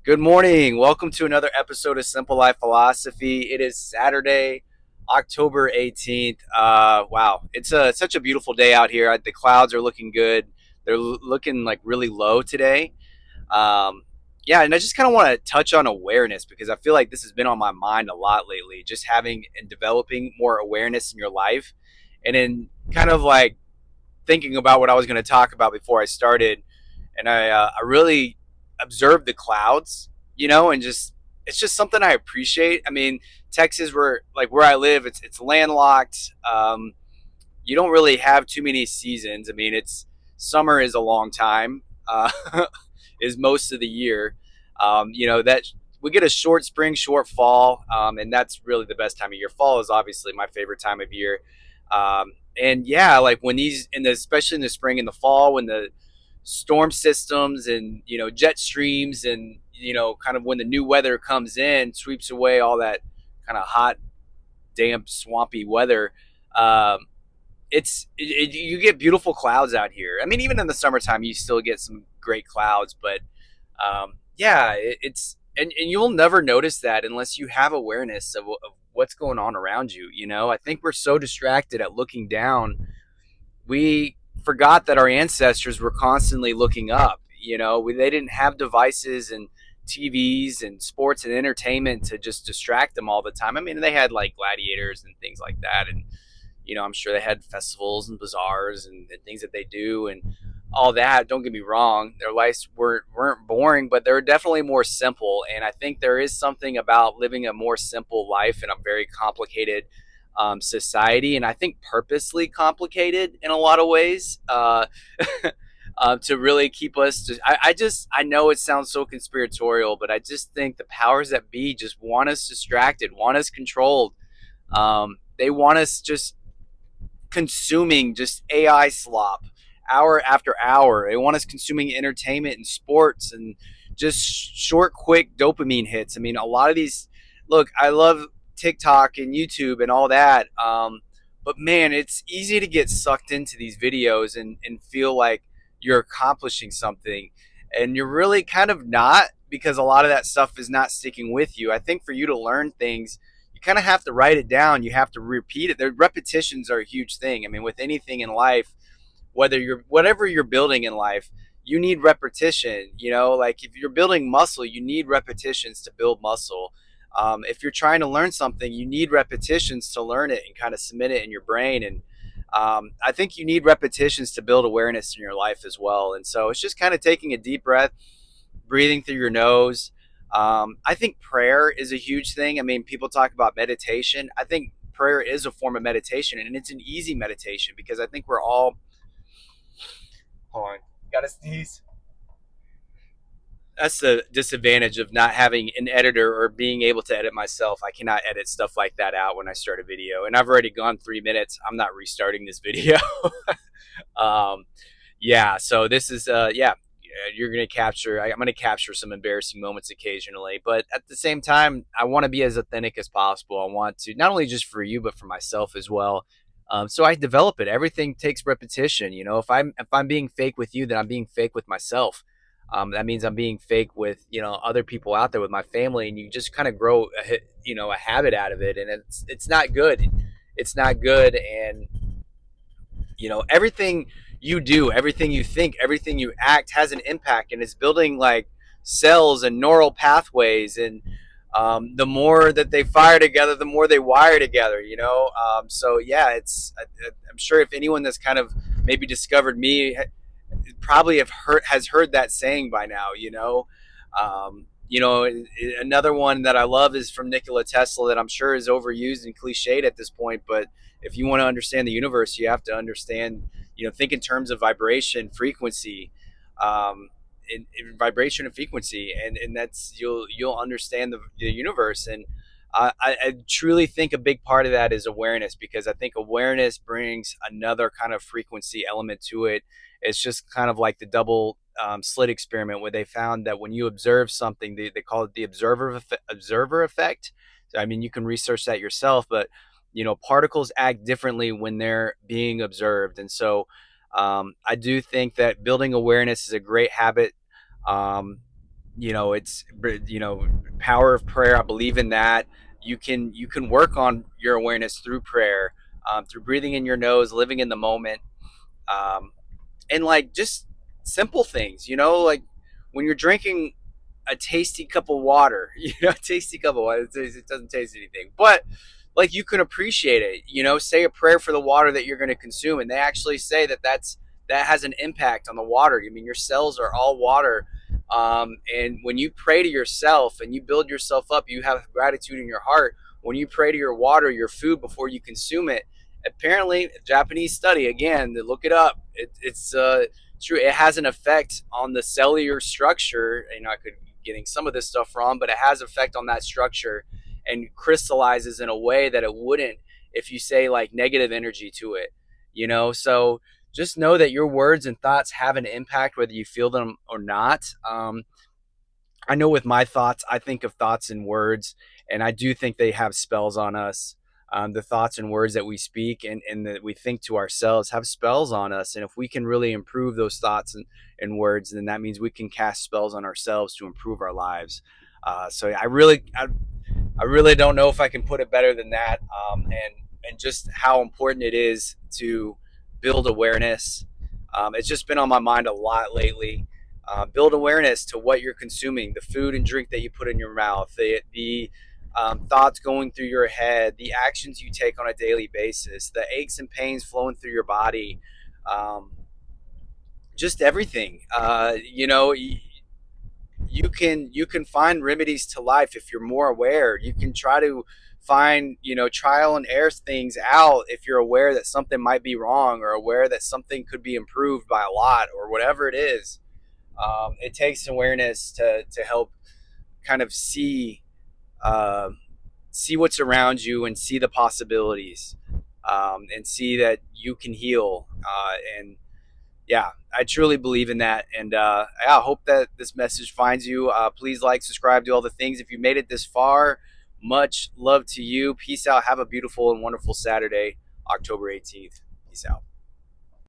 Good morning. Welcome to another episode of Simple Life Philosophy. It is Saturday, October 18th. Wow, it's such a beautiful day out here. The clouds are looking good. They're looking like really low today. Um, yeah, and I just kind of want to touch on awareness because I feel like this has been on my mind a lot lately. Just having and developing more awareness in your life, and then kind of like thinking about what I was going to talk about before I started, and I really observed the clouds, and just it's just something I appreciate. I mean, Texas, where I live, it's landlocked. You don't really have too many seasons. I mean, it's summer is a long time, is most of the year. That we get a short spring, short fall, and that's really the best time of year. Fall is obviously my favorite time of year. And yeah, like when especially in the spring and the fall, when the storm systems and jet streams and kind of when the new weather comes in, sweeps away all that kind of hot, damp, swampy weather. Um, you get beautiful clouds out here. I mean, even in the summertime, you still get some great clouds, but yeah, it's and you'll never notice that unless you have awareness of what's going on around you. I think we're so distracted at looking down, we forgot that our ancestors were constantly looking up. They didn't have devices and TVs and sports and entertainment to just distract them all the time. I mean, they had like gladiators and things like that, and I'm sure they had festivals and bazaars and things that they do and all that. Don't get me wrong; their lives weren't boring, but they're definitely more simple. And I think there is something about living a more simple life in a very complicated society, and I think purposely complicated in a lot of ways. To really keep us. I know it sounds so conspiratorial, but I just think the powers that be just want us distracted, want us controlled. They want us just consuming just AI slop hour after hour. They want us consuming entertainment and sports and just short, quick dopamine hits. I mean, a lot of these. Look, I love TikTok and YouTube and all that, but man, it's easy to get sucked into these videos and feel like you're accomplishing something, and you're really kind of not because a lot of that stuff is not sticking with you. I think for you to learn things, you kind of have to write it down. You have to repeat it. The repetitions are a huge thing. I mean, with anything in life, whatever you're building in life, you need repetition. Like if you're building muscle, you need repetitions to build muscle. If you're trying to learn something, you need repetitions to learn it and kind of cement it in your brain. And I think you need repetitions to build awareness in your life as well. And so it's just kind of taking a deep breath, breathing through your nose. I think prayer is a huge thing. I mean, people talk about meditation. I think prayer is a form of meditation, and it's an easy meditation because I think we're all. Hold on, gotta sneeze. That's the disadvantage of not having an editor or being able to edit myself. I cannot edit stuff like that out when I start a video, and I've already gone 3 minutes. I'm not restarting this video. um, yeah, so this is you're going to capture. I'm going to capture some embarrassing moments occasionally, but at the same time, I want to be as authentic as possible. I want to not only just for you, but for myself as well. So I develop it. Everything takes repetition. If I'm being fake with you, then I'm being fake with myself. That means I'm being fake with other people out there, with my family, and you just kind of grow a habit out of it, and it's not good. It's not good, and everything you do, everything you think, everything you act has an impact, and it's building like cells and neural pathways, and the more that they fire together, the more they wire together. So yeah, I'm sure if anyone that's kind of maybe discovered me probably has heard that saying by now. Another one that I love is from Nikola Tesla that I'm sure is overused and cliched at this point. But if you want to understand the universe, you have to understand, think in terms of vibration, frequency, in vibration and frequency, and that's you'll understand the universe. And I truly think a big part of that is awareness, because I think awareness brings another kind of frequency element to it. It's just kind of like the double slit experiment, where they found that when you observe something, they call it the observer effect. So, I mean, you can research that yourself, but particles act differently when they're being observed. And so I do think that building awareness is a great habit. Um, it's power of prayer. I believe in that. You can work on your awareness through prayer, through breathing in your nose, living in the moment, um, and like just simple things. Like when you're drinking a tasty cup of water, a tasty cup of water. It doesn't taste anything, but like you can appreciate it. Say a prayer for the water that you're going to consume, and they actually say that has an impact on the water. I mean, your cells are all water, and when you pray to yourself and you build yourself up, you have gratitude in your heart. When you pray to your water, your food before you consume it, apparently, a Japanese study again, look it up. It's true. It has an effect on the cellular structure. I could be getting some of this stuff wrong, but it has effect on that structure and crystallizes in a way that it wouldn't if you say like negative energy to it. So just know that your words and thoughts have an impact whether you feel them or not. I know with my thoughts, I think of thoughts and words, and I do think they have spells on us. The thoughts and words that we speak and that we think to ourselves have spells on us. And if we can really improve those thoughts and words, then that means we can cast spells on ourselves to improve our lives. So I really don't know if I can put it better than that. And just how important it is to build awareness. It's just been on my mind a lot lately. Build awareness to what you're consuming, the food and drink that you put in your mouth, the thoughts going through your head, the actions you take on a daily basis, the aches and pains flowing through your body, um, just everything. You can find remedies to life if you're more aware. You can try to find trial and error things out if you're aware that something might be wrong or aware that something could be improved by a lot or whatever it is. It takes awareness to help kind of uh, see what's around you and see the possibilities, and see that you can heal, and yeah, I truly believe in that. And yeah, I hope that this message finds you. Please like, subscribe, do all the things. If you made it this far, much love to you. Peace out. Have a beautiful and wonderful Saturday, October 18th. Peace out.